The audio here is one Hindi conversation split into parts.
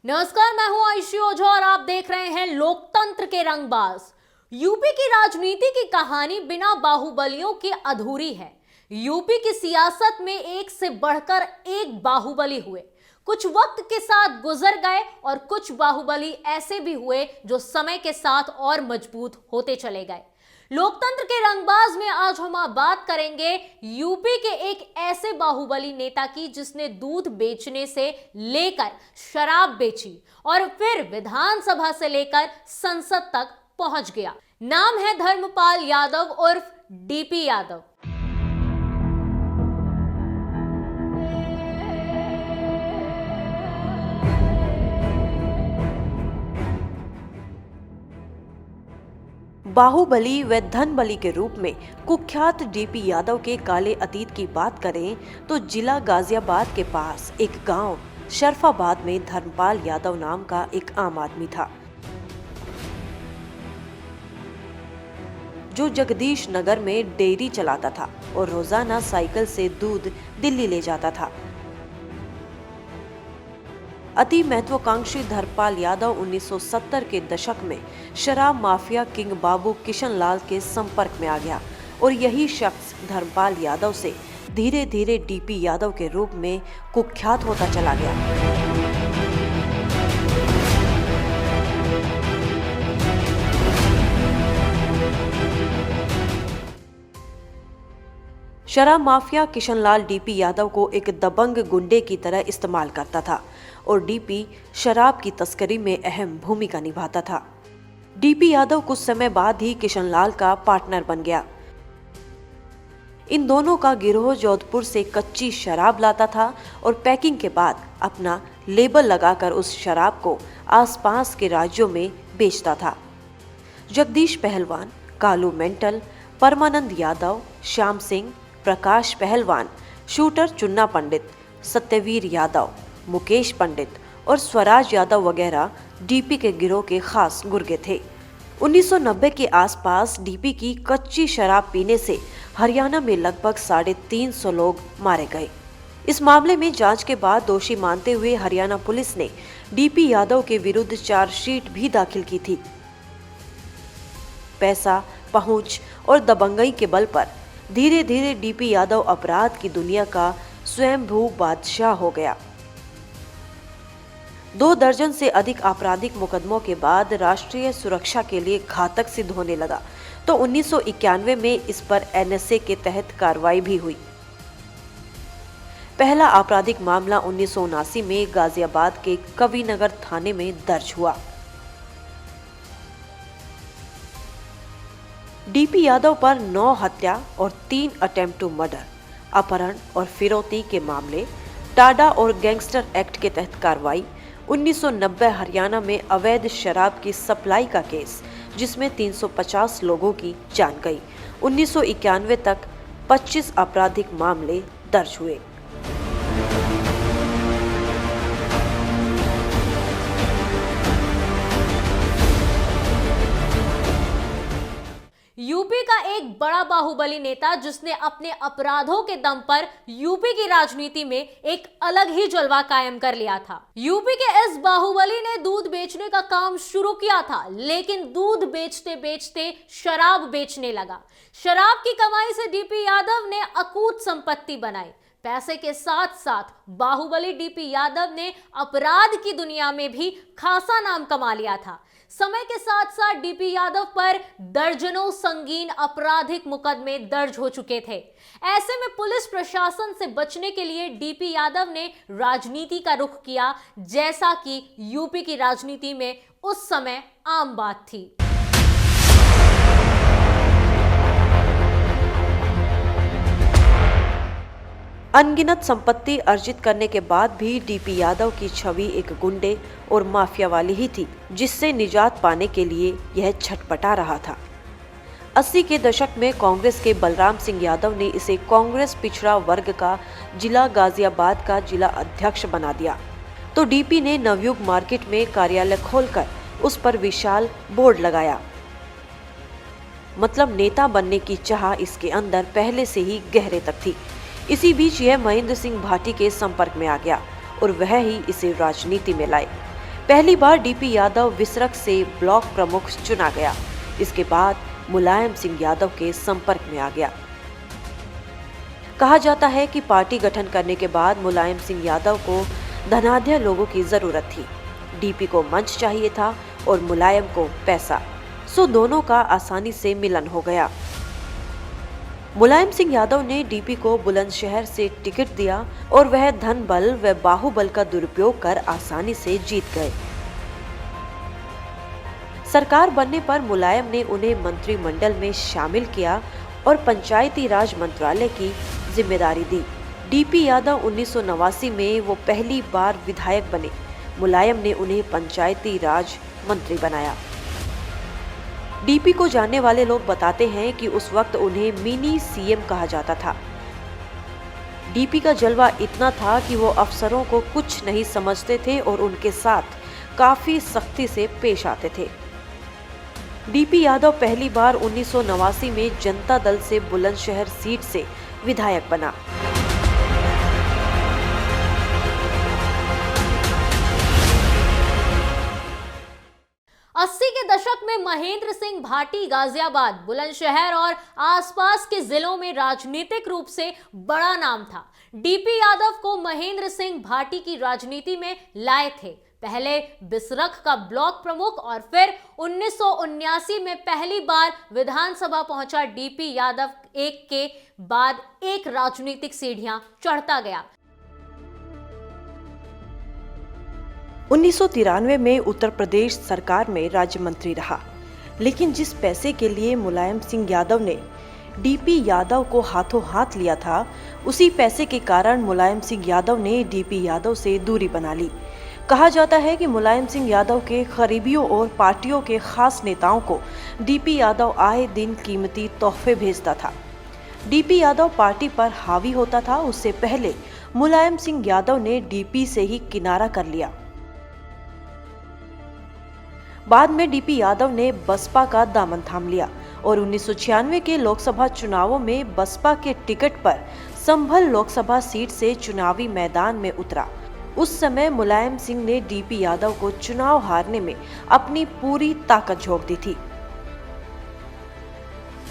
नमस्कार, मैं हूं आयुषी ओझा और आप देख रहे हैं लोकतंत्र के रंगबाज। यूपी की राजनीति की कहानी बिना बाहुबलियों के अधूरी है। यूपी की सियासत में एक से बढ़कर एक बाहुबली हुए, कुछ वक्त के साथ गुजर गए और कुछ बाहुबली ऐसे भी हुए जो समय के साथ और मजबूत होते चले गए। लोकतंत्र के रंगबाज में आज हम बात करेंगे यूपी के एक ऐसे बाहुबली नेता की जिसने दूध बेचने से लेकर शराब बेची और फिर विधानसभा से लेकर संसद तक पहुंच गया। नाम है धर्मपाल यादव उर्फ डीपी यादव। बाहुबली व धनबली के रूप में कुख्यात डीपी यादव के काले अतीत की बात करें तो जिला गाजियाबाद के पास एक गांव शरफाबाद में धर्मपाल यादव नाम का एक आम आदमी था, जो जगदीश नगर में डेयरी चलाता था और रोजाना साइकिल से दूध दिल्ली ले जाता था। अति महत्वाकांक्षी धर्मपाल यादव 1970 के दशक में शराब माफिया किंग बाबू किशन लाल के संपर्क में आ गया और यही शख्स धर्मपाल यादव से धीरे धीरे डीपी यादव के रूप में कुख्यात होता चला गया। शराब माफिया किशनलाल डीपी यादव को एक दबंग गुंडे की तरह इस्तेमाल करता था और डीपी शराब की तस्करी में अहम भूमिका निभाता था। डीपी यादव कुछ समय बाद ही किशनलाल का पार्टनर बन गया। इन दोनों का गिरोह जोधपुर से कच्ची शराब लाता था और पैकिंग के बाद अपना लेबल लगाकर उस शराब को आसपास के राज्यों में बेचता था। जगदीश पहलवान, कालू मेंटल, परमानंद यादव, श्याम सिंह, प्रकाश पहलवान, शूटर चुन्ना पंडित, सत्यवीर यादव, मुकेश पंडित और स्वराज यादव वगैरह डीपी के गिरोह के खास गुर्गे थे। 1990 के आसपास डीपी की कच्ची शराब पीने से हरियाणा में लगभग 350 लोग मारे गए। इस मामले में जांच के बाद दोषी मानते हुए हरियाणा पुलिस ने डीपी यादव के विरुद्ध चार्जशीट भी दाखिल की थी। पैसा, पहुंच और दबंगई के बल पर धीरे धीरे डीपी यादव अपराध की दुनिया का स्वयंभू बादशाह हो गया। 2 दर्जन से अधिक आपराधिक मुकदमों के बाद राष्ट्रीय सुरक्षा के लिए घातक सिद्ध होने लगा तो 1991 में इस पर एनएसए के तहत कार्रवाई भी हुई। पहला आपराधिक मामला 1979 में गाजियाबाद के कविनगर थाने में दर्ज हुआ। डीपी यादव पर 9 हत्या और 3 अटेम्प्ट टू मर्डर, अपहरण और फिरौती के मामले, टाडा और गैंगस्टर एक्ट के तहत कार्रवाई, 1990 हरियाणा में अवैध शराब की सप्लाई का केस जिसमें 350 लोगों की जान गई। 1991 तक 25 आपराधिक मामले दर्ज हुए। यूपी का एक बड़ा बाहुबली नेता जिसने अपने अपराधों के दम पर यूपी की राजनीति में एक अलग ही जलवा कायम कर लिया था। यूपी के इस बाहुबली ने दूध बेचने का काम शुरू किया था, लेकिन दूध बेचते बेचते शराब बेचने लगा। शराब की कमाई से डीपी यादव ने अकूत संपत्ति बनाई। पैसे के साथ साथ बाहुबली डीपी यादव ने अपराध की दुनिया में भी खासा नाम कमा लिया था। समय के साथ साथ डीपी यादव पर दर्जनों संगीन आपराधिक मुकदमे दर्ज हो चुके थे। ऐसे में पुलिस प्रशासन से बचने के लिए डीपी यादव ने राजनीति का रुख किया, जैसा कि यूपी की राजनीति में उस समय आम बात थी। अनगिनत संपत्ति अर्जित करने के बाद भी डीपी यादव की छवि एक गुंडे और माफिया वाली ही थी, जिससे निजात पाने के लिए यह छटपटा रहा था। 80 के दशक में कांग्रेस के बलराम सिंह यादव ने इसे कांग्रेस पिछड़ा वर्ग का जिला गाजियाबाद का जिला अध्यक्ष बना दिया, तो डीपी ने नवयुग मार्केट में कार्यालय खोलकर उस पर विशाल बोर्ड लगाया। मतलब नेता बनने की चाह इसके अंदर पहले से ही गहरे तक थी। इसी बीच यह महेंद्र सिंह भाटी के संपर्क में आ गया और वह ही इसे राजनीति में लाए। पहली बार डीपी यादव विसरक से ब्लॉक प्रमुख चुना गया। इसके बाद मुलायम सिंह यादव के संपर्क में आ गया। कहा जाता है कि पार्टी गठन करने के बाद मुलायम सिंह यादव को धनाढ्य लोगों की जरूरत थी। डीपी को मंच चाहिए था और मुलायम को पैसा, सो दोनों का आसानी से मिलन हो गया। मुलायम सिंह यादव ने डीपी को बुलंदशहर से टिकट दिया और वह धन बल व बाहुबल का दुरुपयोग कर आसानी से जीत गए। सरकार बनने पर मुलायम ने उन्हें मंत्रिमंडल में शामिल किया और पंचायती राज मंत्रालय की जिम्मेदारी दी। डीपी यादव 1989 में वो पहली बार विधायक बने। मुलायम ने उन्हें पंचायती राज मंत्री बनाया। डीपी को जानने वाले लोग बताते हैं कि उस वक्त उन्हें मिनी सीएम कहा जाता था। डीपी का जलवा इतना था कि वो अफसरों को कुछ नहीं समझते थे और उनके साथ काफी सख्ती से पेश आते थे। डीपी यादव पहली बार 1989 में जनता दल से बुलंदशहर सीट से विधायक बना। अस्सी के दशक में महेंद्र सिंह भाटी गाजियाबाद, बुलंदशहर और आसपास के जिलों में राजनीतिक रूप से बड़ा नाम था। डीपी यादव को महेंद्र सिंह भाटी की राजनीति में लाए थे। पहले बिसरख का ब्लॉक प्रमुख और फिर 1979 में पहली बार विधानसभा पहुंचा डीपी यादव एक के बाद एक राजनीतिक सीढ़ियां चढ़ता गया। 1993 में उत्तर प्रदेश सरकार में राज्य मंत्री रहा, लेकिन जिस पैसे के लिए मुलायम सिंह यादव ने डीपी यादव को हाथों हाथ लिया था, उसी पैसे के कारण मुलायम सिंह यादव ने डीपी यादव से दूरी बना ली। कहा जाता है कि मुलायम सिंह यादव के करीबियों और पार्टियों के खास नेताओं को डीपी यादव आए दिन कीमती तोहफे भेजता था। डीपी यादव पार्टी पर हावी होता था। उससे पहले मुलायम सिंह यादव ने डीपी से ही किनारा कर लिया। बाद में डीपी यादव ने बसपा का दामन थाम लिया और 1996 के लोकसभा चुनावों में बसपा के टिकट पर संभल लोकसभा सीट से चुनावी मैदान में उतरा। उस समय मुलायम सिंह ने डीपी यादव को चुनाव हारने में अपनी पूरी ताकत झोंक दी थी,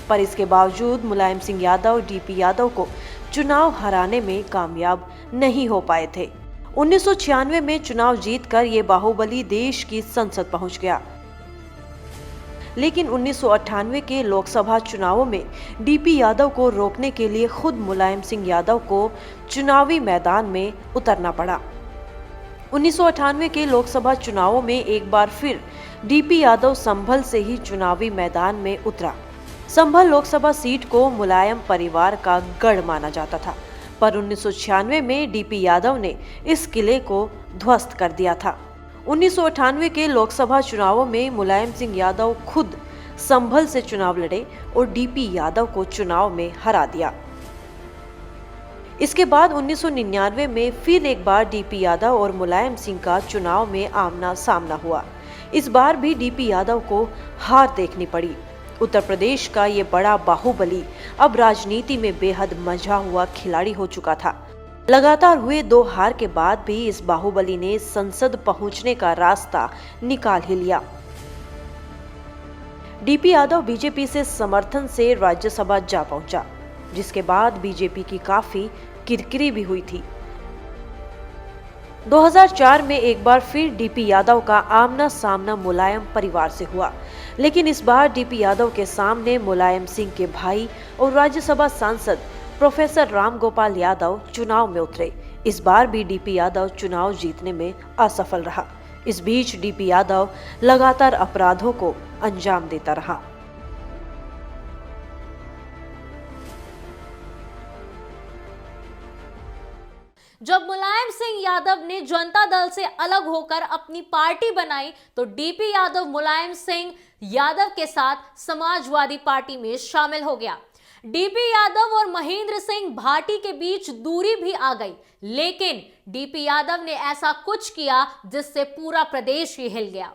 पर इसके बावजूद मुलायम सिंह यादव डीपी यादव को चुनाव हराने में कामयाब नहीं हो पाए थे। 1996 में चुनाव जीतकर ये बाहुबली देश की संसद पहुंच गया, लेकिन 1998 के लोकसभा चुनावों में डीपी यादव को रोकने के लिए खुद मुलायम सिंह यादव को चुनावी मैदान में उतरना पड़ा। 1998 के लोकसभा चुनावों में एक बार फिर डीपी यादव संभल से ही चुनावी मैदान में उतरा। संभल लोकसभा सीट को मुलायम परिवार का गढ़ माना जाता था, पर 1996 में डीपी यादव ने इस किले को ध्वस्त कर दिया था। 1998 के लोकसभा चुनावों में मुलायम सिंह यादव खुद संभल से चुनाव लड़े और डीपी यादव को चुनाव में हरा दिया। इसके बाद 1999 में फिर एक बार डीपी यादव और मुलायम सिंह का चुनाव में आमना सामना हुआ। इस बार भी डीपी यादव को हार देखनी पड़ी। उत्तर प्रदेश का ये बड़ा बाहुबली अब राजनीति में बेहद मंझा हुआ खिलाड़ी हो चुका था। लगातार हुए 2 हार के बाद भी इस बाहुबली ने संसद पहुंचने का रास्ता निकाल ही लिया। डीपी यादव बीजेपी से समर्थन से राज्यसभा जा पहुंचा, जिसके बाद बीजेपी की काफी किरकिरी भी हुई थी। 2004 में एक बार फिर डीपी यादव का आमना सामना मुलायम परिवार से हुआ, लेकिन इस बार डीपी यादव के सामने मुलायम सिंह के भाई और राज्यसभा सांसद प्रोफेसर राम गोपाल यादव चुनाव में उतरे। इस बार भी डीपी यादव चुनाव जीतने में असफल रहा। इस बीच डीपी यादव लगातार अपराधों को अंजाम देता रहा। जब मुलायम सिंह यादव ने जनता दल से अलग होकर अपनी पार्टी बनाई तो डीपी यादव मुलायम सिंह यादव के साथ समाजवादी पार्टी में शामिल हो गया। डीपी यादव और महेंद्र सिंह भाटी के बीच दूरी भी आ गई, लेकिन डीपी यादव ने ऐसा कुछ किया जिससे पूरा प्रदेश ही हिल गया।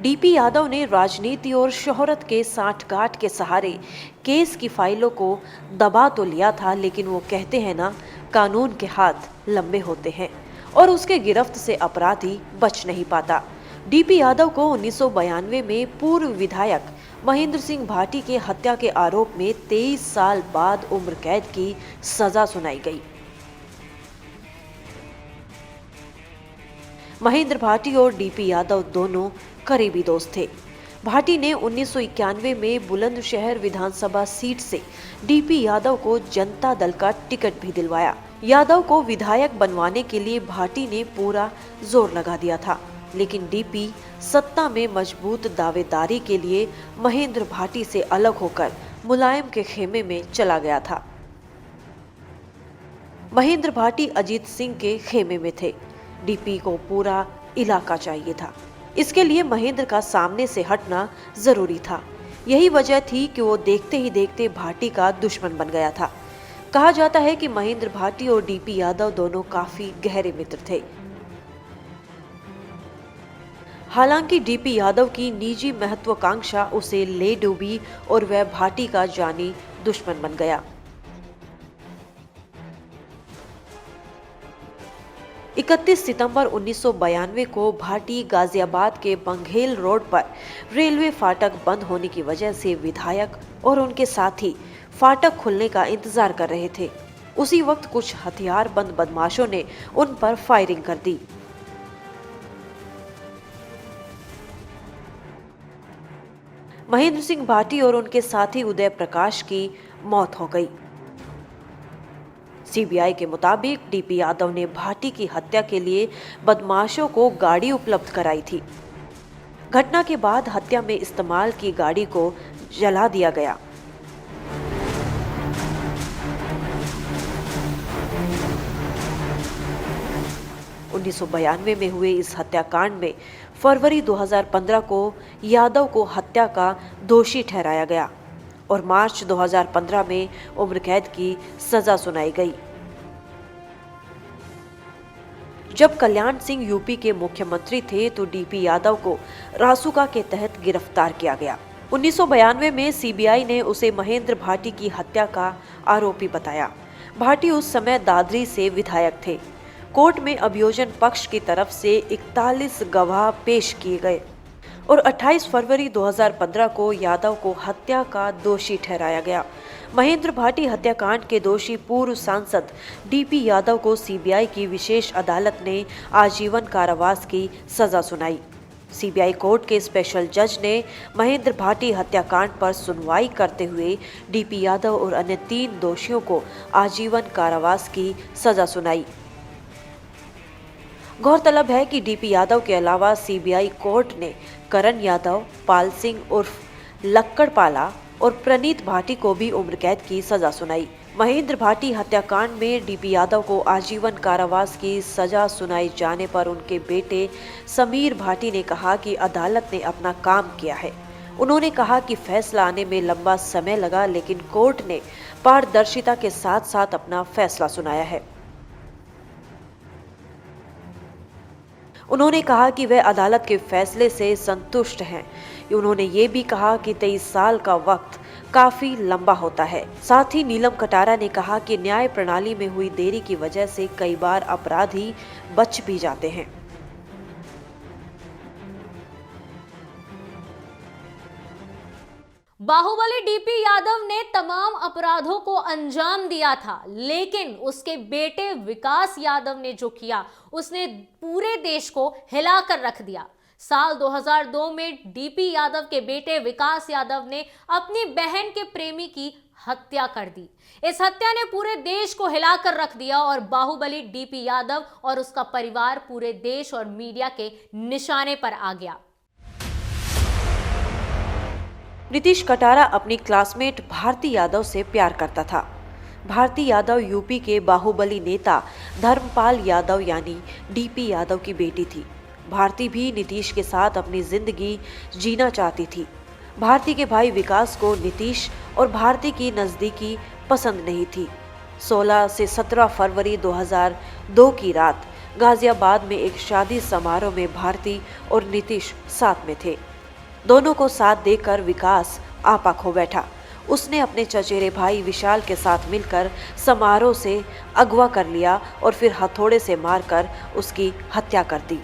डीपी यादव ने राजनीति और शोहरत के सांठगांठ के सहारे केस की फाइलों को दबा तो लिया था, लेकिन वो कहते हैं ना, कानून के हाथ लंबे होते हैं और उसके गिरफ्त से अपराधी बच नहीं पाता। डीपी यादव को 1992 में पूर्व विधायक महेंद्र सिंह भाटी के हत्या के आरोप में 23 साल बाद उम्र कैद की सजा सुनाई गई। महेंद्र भाटी और डीपी यादव दोनों करीबी दोस्त थे। भाटी ने 1991 में बुलंदशहर विधानसभा सीट से डीपी यादव को जनता दल का टिकट भी दिलवाया। यादव को विधायक बनवाने के लिए भाटी ने पूरा जोर लगा दिया था, लेकिन डीपी सत्ता में मजबूत दावेदारी के लिए महेंद्र भाटी से अलग होकर मुलायम के खेमे में चला गया था। महेंद्र भाटी अजीत सिंह के खेमे में थे। डीपी को पूरा इलाका चाहिए था, इसके लिए महेंद्र का सामने से हटना जरूरी था। यही वजह थी कि वो देखते ही देखते भाटी का दुश्मन बन गया था। कहा जाता है कि महेंद्र भाटी और डीपी यादव दोनों काफी गहरे मित्र थे। हालांकि डीपी यादव की निजी महत्वाकांक्षा उसे ले डूबी और वह भाटी का जानी दुश्मन बन गया। 31 सितंबर 1992 को भाटी गाजियाबाद के बंघेल रोड पर रेलवे फाटक बंद होने की वजह से विधायक और उनके साथी फाटक खुलने का इंतजार कर रहे थे। उसी वक्त कुछ हथियारबंद बदमाशों ने उन पर फायरिंग कर दी। महेंद्र सिंह भाटी और उनके साथी उदय प्रकाश की मौत हो गई। सीबीआई के मुताबिक डीपी यादव ने भाटी की हत्या के लिए बदमाशों को गाड़ी उपलब्ध कराई थी। घटना के बाद हत्या में इस्तेमाल की गाड़ी को जला दिया गया। उन्नीस में हुए इस हत्याकांड में फरवरी 2015 को यादव को हत्या का दोषी ठहराया गया और मार्च 2015 में उम्र कैद की सजा सुनाई गई। जब कल्याण सिंह यूपी के मुख्यमंत्री थे तो डीपी यादव को रासुका के तहत गिरफ्तार किया गया। 1992 में सीबीआई ने उसे महेंद्र भाटी की हत्या का आरोपी बताया। भाटी उस समय दादरी से विधायक थे। कोर्ट में अभियोजन पक्ष की तरफ से 41 गवाह पेश किए गए और 28 फरवरी 2015 को यादव को हत्या का दोषी ठहराया गया। महेंद्र भाटी हत्याकांड के दोषी पूर्व सांसद डीपी यादव को सीबीआई की विशेष अदालत ने आजीवन कारावास की सजा सुनाई। सीबीआई कोर्ट के स्पेशल जज ने महेंद्र भाटी हत्याकांड पर सुनवाई करते हुए डीपी यादव और अन्य 3 दोषियों को आजीवन कारावास की सजा सुनाई। गौरतलब है कि डीपी यादव के अलावा सीबीआई कोर्ट ने करण यादव, पाल सिंह उर्फ लक्कड़पाला और प्रणीत भाटी को भी उम्र कैद की सजा सुनाई। महेंद्र भाटी हत्याकांड में डीपी यादव को आजीवन कारावास की सजा सुनाई जाने पर उनके बेटे समीर भाटी ने कहा कि अदालत ने अपना काम किया है। उन्होंने कहा कि फैसला आने में लंबा समय लगा, लेकिन कोर्ट ने पारदर्शिता के साथ साथ अपना फैसला सुनाया है। उन्होंने कहा कि वह अदालत के फैसले से संतुष्ट हैं। उन्होंने ये भी कहा कि 23 साल का वक्त काफी लंबा होता है। साथ ही नीलम कटारा ने कहा कि न्याय प्रणाली में हुई देरी की वजह से कई बार अपराधी बच भी जाते हैं। बाहुबली डीपी यादव ने तमाम अपराधों को अंजाम दिया था, लेकिन उसके बेटे विकास यादव ने जो किया उसने पूरे देश को हिलाकर रख दिया। साल 2002 में डीपी यादव के बेटे विकास यादव ने अपनी बहन के प्रेमी की हत्या कर दी। इस हत्या ने पूरे देश को हिलाकर रख दिया और बाहुबली डीपी यादव और उसका परिवार पूरे देश और मीडिया के निशाने पर आ गया। नीतीश कटारा अपनी क्लासमेट भारती यादव से प्यार करता था। भारती यादव यूपी के बाहुबली नेता धर्मपाल यादव यानी डीपी यादव की बेटी थी। भारती भी नीतीश के साथ अपनी जिंदगी जीना चाहती थी। भारती के भाई विकास को नीतीश और भारती की नज़दीकी पसंद नहीं थी। 16 से 17 फरवरी 2002 की रात गाजियाबाद में एक शादी समारोह में भारती और नीतीश साथ में थे। दोनों को साथ देकर विकास आपा खो बैठा। उसने अपने चचेरे भाई विशाल के साथ मिलकर समारोह से अगवा कर लिया और फिर हथौड़े से मारकर उसकी हत्या कर दी।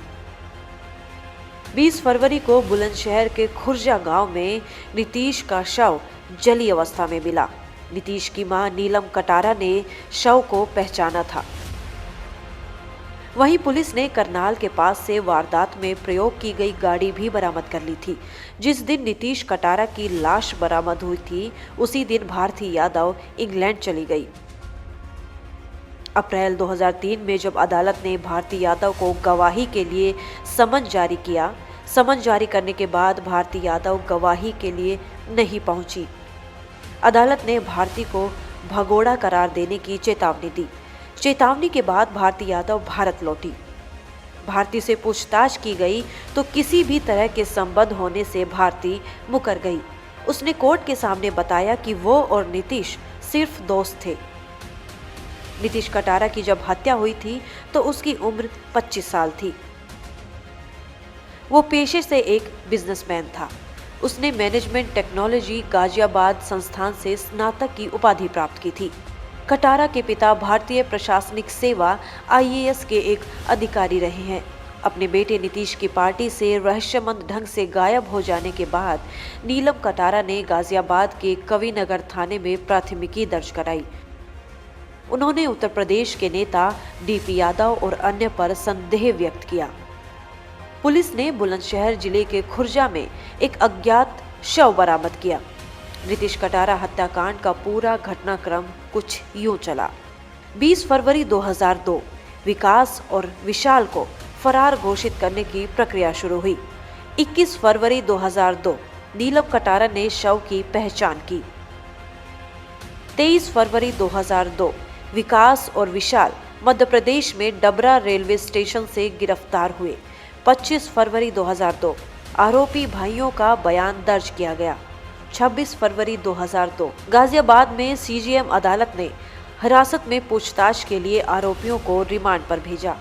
20 फरवरी को बुलंदशहर के खुर्जा गांव में नीतीश का शव जली अवस्था में मिला। नीतीश की मां नीलम कटारा ने शव को पहचाना था। वहीं पुलिस ने करनाल के पास से वारदात में प्रयोग की गई गाड़ी भी बरामद कर ली थी। जिस दिन नीतीश कटारा की लाश बरामद हुई थी, उसी दिन भारती यादव इंग्लैंड चली गई। अप्रैल 2003 में जब अदालत ने भारती यादव को गवाही के लिए समन जारी किया, समन जारी करने के बाद भारती यादव गवाही के लिए नहीं पहुंची। अदालत ने भारती को भगोड़ा करार देने की चेतावनी दी। चेतावनी के बाद भारती यादव भारत लौटी। भारती से पूछताछ की गई तो किसी भी तरह के संबंध होने से भारती मुकर गई। उसने कोर्ट के सामने बताया कि वो और नीतीश सिर्फ दोस्त थे। नीतीश कटारा की जब हत्या हुई थी तो उसकी उम्र 25 साल थी। वो पेशे से एक बिजनेसमैन था। उसने मैनेजमेंट टेक्नोलॉजी गाजियाबाद संस्थान से स्नातक की उपाधि प्राप्त की थी। कटारा के पिता भारतीय प्रशासनिक सेवा IAS के एक अधिकारी रहे हैं। अपने बेटे नीतीश की पार्टी से रहस्यमय ढंग से गायब हो जाने के बाद नीलम कटारा ने गाजियाबाद के कविनगर थाने में प्राथमिकी दर्ज कराई। उन्होंने उत्तर प्रदेश के नेता DP यादव और अन्य पर संदेह व्यक्त किया। पुलिस ने बुलंदशहर जिले के खुर्जा में एक अज्ञात शव बरामद किया। नीतीश कटारा हत्याकांड का पूरा घटनाक्रम कुछ यूं चला। 20 फरवरी 2002 विकास और विशाल को फरार घोषित करने की प्रक्रिया शुरू हुई। 21 फरवरी 2002 नीलम कटारा ने शव की पहचान की। 23 फरवरी 2002 विकास और विशाल मध्य प्रदेश में डबरा रेलवे स्टेशन से गिरफ्तार हुए। 25 फरवरी 2002 आरोपी भाइयों का बयान दर्ज किया गया। 26 फरवरी 2002 गाजियाबाद में CGM अदालत ने हिरासत में पूछताछ के लिए आरोपियों को रिमांड पर भेजा।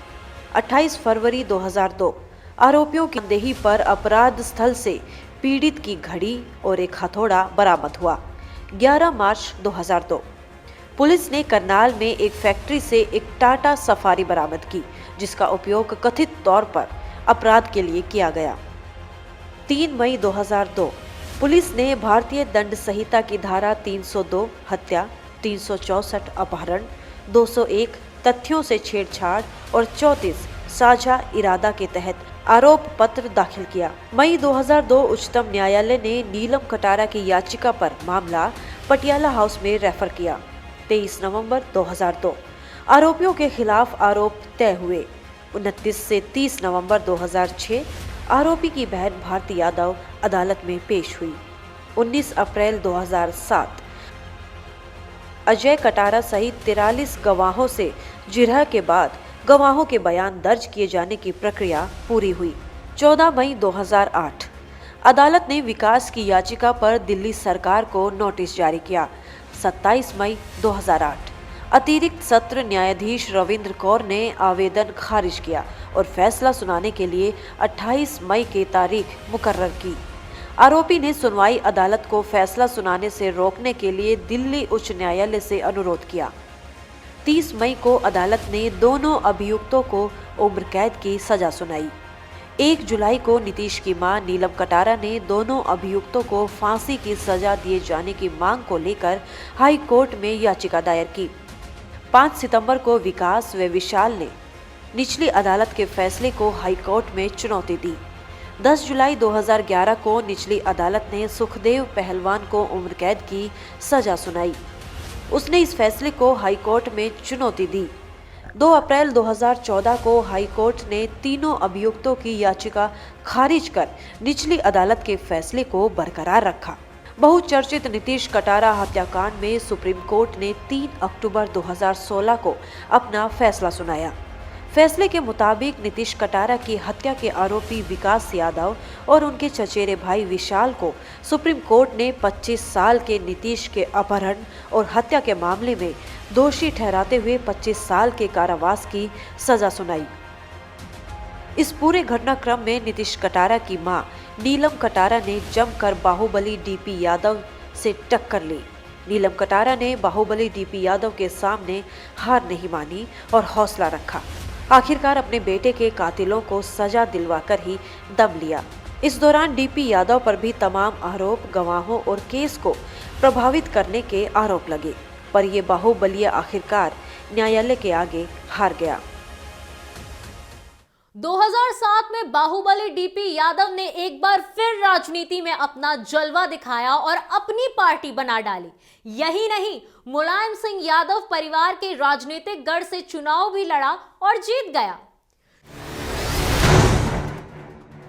28 फरवरी 2002 आरोपियों की संदेही पर अपराध स्थल से पीड़ित की घड़ी और एक हथौड़ा बरामद हुआ। 11 मार्च 2002 पुलिस ने करनाल में एक फैक्ट्री से एक टाटा सफारी बरामद की, जिसका उपयोग कथित तौर पर अपराध के लिए किया गया। 3 मई 2002 पुलिस ने भारतीय दंड संहिता की धारा 302 हत्या, 364 अपहरण, 201 तथ्यों से छेड़छाड़ और 34 साझा इरादा के तहत आरोप पत्र दाखिल किया। मई 2002 उच्चतम न्यायालय ने नीलम कटारा की याचिका पर मामला पटियाला हाउस में रेफर किया। 23 नवंबर 2002 आरोपियों के खिलाफ आरोप तय हुए। 29 से 30 नवंबर 2006 आरोपी की बहन भारती यादव अदालत में पेश हुई। 19 अप्रैल 2007 अजय कटारा सहित 43 गवाहों से जिरह के बाद गवाहों के बयान दर्ज किए जाने की प्रक्रिया पूरी हुई। 14 मई 2008 अदालत ने विकास की याचिका पर दिल्ली सरकार को नोटिस जारी किया। 27 मई 2008 अतिरिक्त सत्र न्यायाधीश रविंद्र कौर ने आवेदन खारिज किया और फैसला सुनाने के लिए 28 मई की तारीख मुकर्रर की। आरोपी ने सुनवाई अदालत को फैसला सुनाने से रोकने के लिए दिल्ली उच्च न्यायालय से अनुरोध किया। 30 मई को अदालत ने दोनों अभियुक्तों को उम्र कैद की सजा सुनाई। 1 जुलाई को नीतीश की मां नीलम कटारा ने दोनों अभियुक्तों को फांसी की सजा दिए जाने की मांग को लेकर हाई कोर्ट में याचिका दायर की। 5 सितंबर को विकास व विशाल ने निचली अदालत के फैसले को हाई कोर्ट में चुनौती दी। 10 जुलाई 2011 को निचली अदालत ने सुखदेव पहलवान को उम्र कैद की सजा सुनाई। उसने इस फैसले को हाई कोर्ट में चुनौती दी। 2 अप्रैल 2014 को हाई कोर्ट ने तीनों अभियुक्तों की याचिका खारिज कर निचली अदालत के फैसले को बरकरार रखा। बहुचर्चित नीतीश कटारा हत्याकांड में सुप्रीम कोर्ट ने 3 अक्टूबर 2016 को अपना फैसला सुनाया। फैसले के मुताबिक नीतीश कटारा की हत्या के आरोपी विकास यादव और उनके चचेरे भाई विशाल को सुप्रीम कोर्ट ने 25 साल के नीतीश के अपहरण और हत्या के मामले में दोषी ठहराते हुए 25 साल के कारावास की सजा सुनाई। इस पूरे घटनाक्रम में नीतीश कटारा की मां नीलम कटारा ने जमकर बाहुबली डीपी यादव से टक्कर ली। नीलम कटारा ने बाहुबली डीपी यादव के सामने हार नहीं मानी और हौसला रखा। आखिरकार अपने बेटे के कातिलों को सजा दिलवाकर ही दम लिया। इस दौरान डीपी यादव पर भी तमाम आरोप, गवाहों और केस को प्रभावित करने के आरोप लगे, पर ये बाहुबली आखिरकार न्यायालय के आगे हार गया। 2007 में बाहुबली डीपी यादव ने एक बार फिर राजनीति में अपना जलवा दिखाया और अपनी पार्टी बना डाली। यही नहीं, मुलायम सिंह यादव परिवार के राजनीतिक गढ़ से चुनाव भी लड़ा और जीत गया।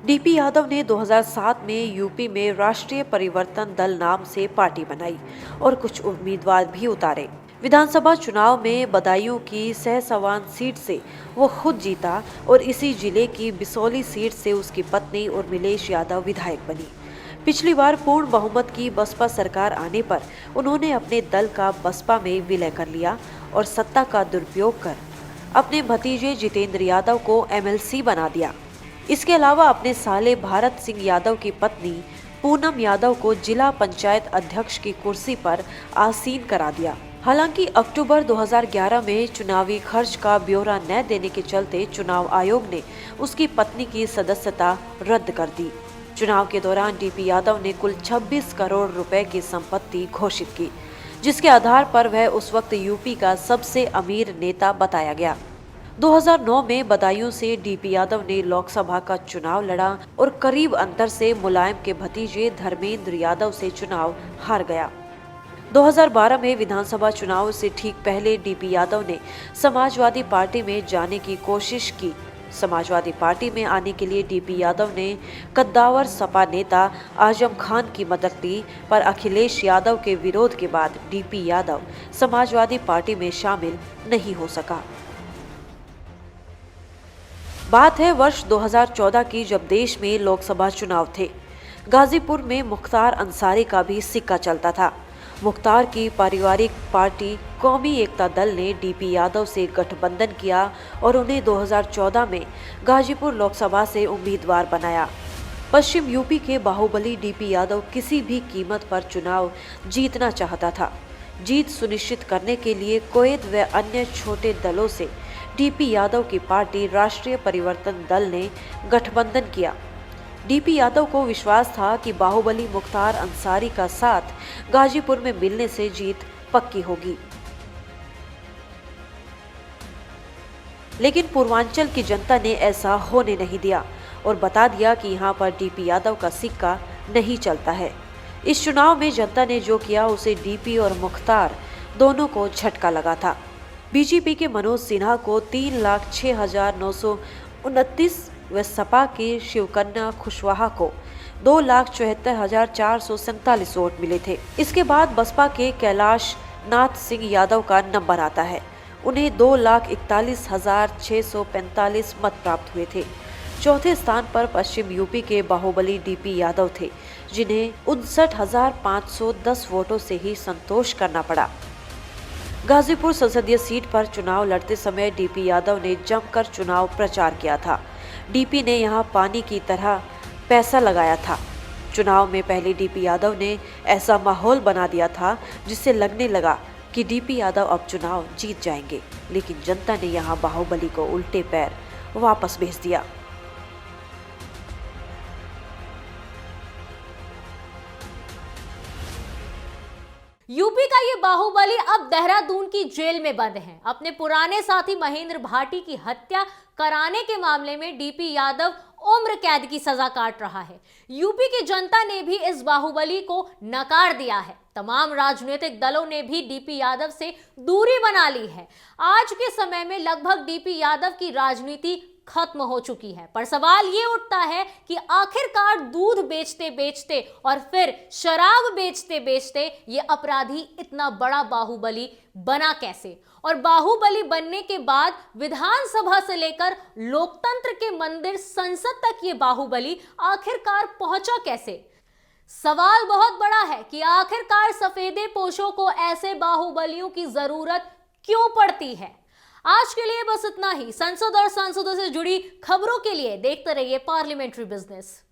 डीपी यादव ने 2007 में यूपी में राष्ट्रीय परिवर्तन दल नाम से पार्टी बनाई और कुछ उम्मीदवार भी उतारे। विधानसभा चुनाव में बदायूं की सहसवान सीट से वो खुद जीता और इसी जिले की बिसौली सीट से उसकी पत्नी उर्मिलेश यादव विधायक बनी। पिछली बार पूर्ण बहुमत की बसपा सरकार आने पर उन्होंने अपने दल का बसपा में विलय कर लिया और सत्ता का दुरुपयोग कर अपने भतीजे जितेंद्र यादव को एमएलसी बना दिया। इसके अलावा अपने साले भारत सिंह यादव की पत्नी पूनम यादव को जिला पंचायत अध्यक्ष की कुर्सी पर आसीन करा दिया। हालांकि अक्टूबर 2011 में चुनावी खर्च का ब्यौरा न देने के चलते चुनाव आयोग ने उसकी पत्नी की सदस्यता रद्द कर दी। चुनाव के दौरान डीपी यादव ने कुल 26 करोड़ रुपए की संपत्ति घोषित की, जिसके आधार पर वह उस वक्त यूपी का सबसे अमीर नेता बताया गया। 2009 में बदायूं से डीपी यादव ने लोकसभा का चुनाव लड़ा और करीब अंतर से मुलायम के भतीजे धर्मेंद्र यादव से चुनाव हार गया। 2012 में विधानसभा चुनाव से ठीक पहले डीपी यादव ने समाजवादी पार्टी में जाने की कोशिश की। समाजवादी पार्टी में आने के लिए डीपी यादव ने कद्दावर सपा नेता आजम खान की मदद ली, पर अखिलेश यादव के विरोध के बाद डीपी यादव समाजवादी पार्टी में शामिल नहीं हो सका। बात है वर्ष 2014 की, जब देश में लोकसभा चुनाव थे। गाजीपुर में मुख्तार अंसारी का भी सिक्का चलता था। मुख्तार की पारिवारिक पार्टी कौमी एकता दल ने डीपी यादव से गठबंधन किया और उन्हें 2014 में गाजीपुर लोकसभा से उम्मीदवार बनाया। पश्चिम यूपी के बाहुबली डीपी यादव किसी भी कीमत पर चुनाव जीतना चाहता था। जीत सुनिश्चित करने के लिए कोयत व अन्य छोटे दलों से डीपी यादव की पार्टी राष्ट्रीय परिवर्तन दल ने गठबंधन किया। डीपी यादव को विश्वास था कि बाहुबली मुख्तार अंसारी का साथ गाजीपुर में मिलने से जीत पक्की होगी, लेकिन पूर्वांचल की जनता ने ऐसा होने नहीं दिया और बता दिया कि यहाँ पर डीपी यादव का सिक्का नहीं चलता है। इस चुनाव में जनता ने जो किया उसे डीपी और मुख्तार दोनों को झटका लगा था। बीजेपी के मनोज सिन्हा को 3,06,929 व सपा की शिवकन्या कुशवाहा को 2,74,447 वोट मिले थे। इसके बाद बसपा के कैलाश नाथ सिंह यादव का नंबर आता है। उन्हें 2,41,645 मत प्राप्त हुए थे। चौथे स्थान पर पश्चिम यूपी के बाहुबली डीपी यादव थे, जिन्हें 59,510 वोटों से ही संतोष करना पड़ा। गाजीपुर संसदीय सीट पर चुनाव लड़ते समय डीपी यादव ने जमकर चुनाव प्रचार किया था। डीपी ने यहां पानी की तरह पैसा लगाया था। चुनाव में पहले डीपी यादव ने ऐसा माहौल बना दिया था जिससे लगने लगा कि डीपी यादव अब चुनाव जीत जाएंगे, लेकिन जनता ने यहां बाहुबली को उल्टे पैर वापस भेज दिया। यूपी का ये बाहुबली अब देहरादून की जेल में बंद है। अपने पुराने साथी महेंद्र भाटी की हत्या कराने के मामले में डीपी यादव उम्र कैद की सजा काट रहा है। यूपी की जनता ने भी इस बाहुबली को नकार दिया है। तमाम राजनीतिक दलों ने भी डीपी यादव से दूरी बना ली है। आज के समय में लगभग डीपी यादव की राजनीति खत्म हो चुकी है, पर सवाल ये उठता है कि आखिरकार दूध बेचते बेचते और फिर शराब बेचते बेचते ये अपराधी इतना बड़ा बाहुबली बना कैसे, और बाहुबली बनने के बाद विधानसभा से लेकर लोकतंत्र के मंदिर संसद तक ये बाहुबली आखिरकार पहुंचा कैसे। सवाल बहुत बड़ा है कि आखिरकार सफेदे पोशों को ऐसे बाहुबलियों की जरूरत क्यों पड़ती है। आज के लिए बस इतना ही। संसद और सांसदों से जुड़ी खबरों के लिए देखते रहिए पार्लियामेंट्री बिजनेस।